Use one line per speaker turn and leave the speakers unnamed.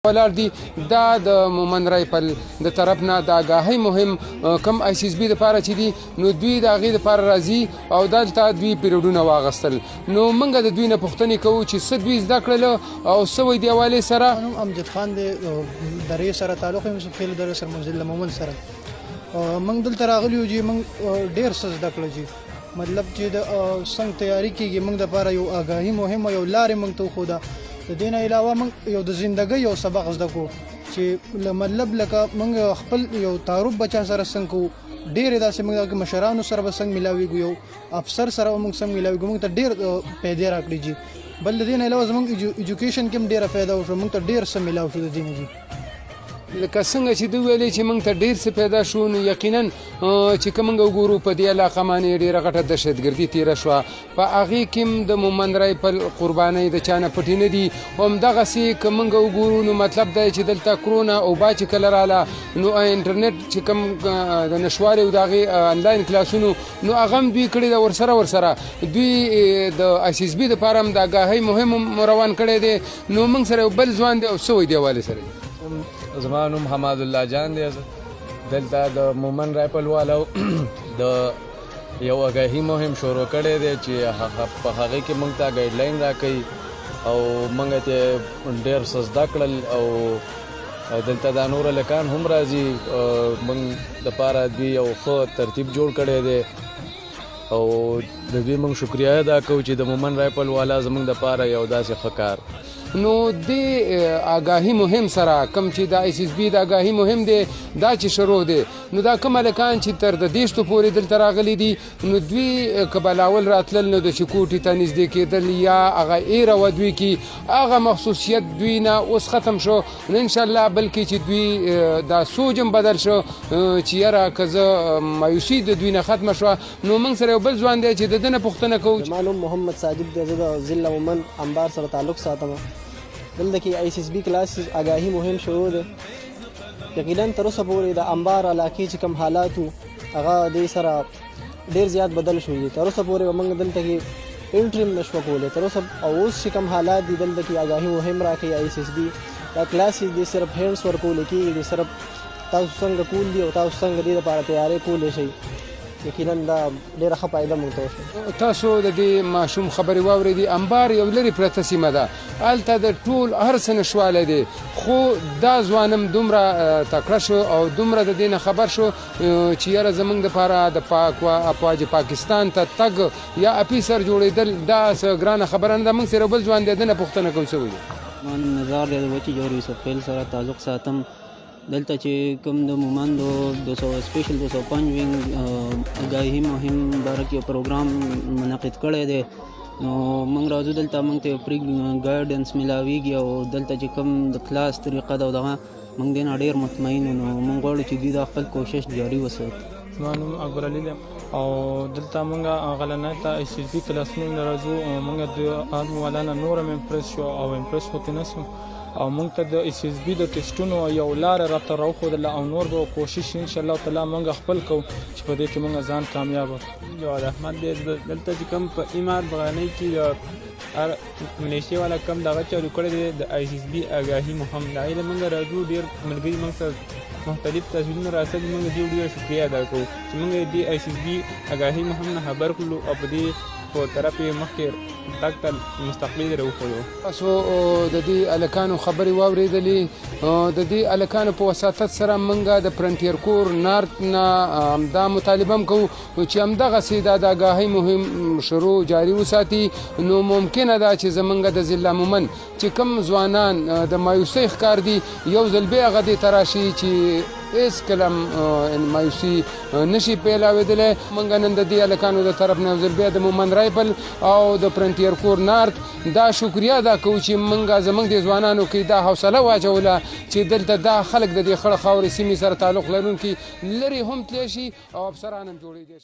ولاړ دي دا د مومن رایفل د طرف نه د آګاهۍ مهم کم آی سی ایس بي دپاره چې دي نو دوی د هغې دپاره راځي او دلته دوی پیریډونه واخیستل نو موږ د دوی نه پوښتنې کوو چې څه دوی زده کړله او څه وایي دې حوالې سره.
نوم امجد خان دی، درې سره تعلق یم، خیل درې سره منزل مومن سره. موږ دلته راغلي یو چې موږ ډېر څه زده کړه چې مطلب چې د څنګه تیاري کېږي موږ دپاره یو آګاهي مهمه یو لارې موږ ته وښوده. د دې نه علاوه موږ یو د زندګۍ یو سبق زده کړو چې مطلب لکه موږ خپل یو تعارف بچا سره څنګه کوو، ډېرې داسې موږ مشرانو سره به څنګه ملاویږو، یو افسر سره موږ څنګه ملاویږو، موږ ته ډېر پیدې راکړي جي. بل د دې نه علاوه زموږ ایجوکیشن کې هم ډېره فایده وشوه، موږ ته ډېر څه ملاو شو د دې نه جي.
لکه څنګه چې دوی ویلې چې موږ ته ډېر څه پیدا شو، نو یقینا چې که موږ وګورو په دې علاقه باندې ډېره غټه دهشتګردي تېره شوه، په هغې کې هم د مومن رایفل قربانۍ د چا نه پټې نه دي. همدغسې که موږ وګورو نو مطلب دا چې دلته کرونا اوبه چې کله راله نو انټرنیټ چې کوم د نشوارې او د هغې انلاین کلاسونو نو هغه هم دوی کړي ده. ورسره دوی د آی سی ایس بي دپاره هم د آګاهۍ مهم روان کړی دی. نو موږ سره یو بل ځوان دی او څه وایي دې حوالې سره.
زما نوم حماد الله جان دی. دلته د مومن رایفل والو د یو آګاهي مهم شروع کړی دی چې په هغې کې موږ ته ګایډلاین راکوي او موږ ته ډېر څه زده کړل او دلته دا نور هلکان هم راځي. موږ دپاره دوی یو ښه ترتیب جوړ کړی دی او د دوی موږ شکریه ادا کوو چې د مومن رایفل والا زموږ دپاره یو داسې ښه کار.
نو د آګاهي مهم سره کم چې د آی سی ایس بي د آګاهي مهم دی دا چې شروع دی نو دا کوم هلکان چې تر د دېشتو پورې دلته راغلي دي نو دوی که بلاول راتلل نو د سکیورټي ته نږدې کېدل یا هغه ایره وه دوی کې هغه مخصوصیت دوی نه اوس ختم شو نو انشاءالله بلکې چې دوی دا سوچ هم بدل شو چې یاره که زه مایوسي د دوی نه ختمه شوه. نو موږ سره یو بل ځوان دی چې د ده نه پوښتنه کوو.
زما نوم محمد ساجد دی، زه د ضلع مومن انبار سره تعلق ساتم. دلته کې آی سی ایس بي کلاسز آګاهي مهم شروع دی. یقینا تر اوسه پورې د انبار علاقې چې کوم حالات وو هغه دې سره ډېر زیات بدل شوي دي. تر اوسه پورې به موږ دلته کې انټري هم نشوه کولی تر اوسه. او اوس چې کوم حالات دي دلته کې آګاهي مهم راکوي آی سی ایس بي. دا کلاسز دي صرف هینډس ورکولی کېږي، دي صرف تاسو څنګه کول دي او تاسو څنګه دې دپاره تیاری کولی شئ. یقینا دا ډېره ښه فایده موږ ته وشوه.
تاسو د دې ماشوم خبرې واورېدې. انبار یو لرې پرته سیمه ده، هلته د ټول هر څه نشوالی دی، خو دا ځوان هم دومره تکړه شو او دومره د دې نه خبر شو چې یاره زموږ دپاره د افواج پاکستان ته تګ یا اپیسر جوړېدل دا څه ګرانه خبره نه ده. موږ سره بل ځوان دی، د نه پوښتنه کوو څه وایي.
زما نوم نزار دی، د وچې جوهر یوسف خیل سره تعلق ساتم. دلته چې کوم د مومن د سپیشل 205 وینګ آګاهي مهم باره کې یو پروګرام منعقد کړی دی نو موږ راځو دلته موږ ته پرې ګایډنس میلاویږي او دلته چې کوم د کلاس طریقه ده او دغه موږ دې نه ډېر مطمئن یو. نو موږ غواړو چې دوی دا خپل کوشش جاري وساتي.
زما نوم اکبر علي دی او دلته موږ غلنۍ ته آی سی ایس بي کلاسونو نه راځو. موږ د آرمي والا نه نور هم امپرس شو او امپرس پکې نه شو او موږ ته د آی سی ایس بي د ټسټونو یو لاره راته راوښودله او نور به کوشش انشاءالله تعالی موږ خپل کوو چې په دې کې موږ ځان کامیاب کړو.
جواد احمد دی. دلته چې کوم په ایمار بغانۍ کې هر ملیشیا والا کم دغه چارو کړی دی د آی سی ایس بي آګاهي مهم د هغې نه موږ راځو. ډېر ملګري موږ سره مختلف تصویرونه راسدي. موږ دې ډېره شکریه ادا کوو چې موږ دې آی سی ایس بي آګاهي مهم نه خبر کړلو او په دې په طرف یې مخکې تګ ته مستقبل یې راوښودو.
تاسو د دې هلکانو خبرې واورېدلې. د دې هلکانو په وساطت سره موږ د فرنټیر کور نارت نه دا مطالبه هم کوو چې همدغسې دا د آګاهۍ مهم شروع جاري وساتي. نو ممکنه ده چې زموږ د ضلع مومن چې کوم ځوانان د مایوسۍ ښکار دي یو ځل بیا هغه دې ته راشي چې هېڅکله مایوسي نشي پیلاوېدلی. موږ نن د دې هلکانو د طرف نه یو ځل بیا د مومن رایفل او د فرنټیر کور نارت دا شکریه ادا کوو چې موږ زموږ د ځوانانو کې دا حوصله واچوله چې دلته دا خلک د دې خړه خاورې سیمې سره تعلق لرونکي لرې هم تلی شي او افسران هم جوړېدی شي.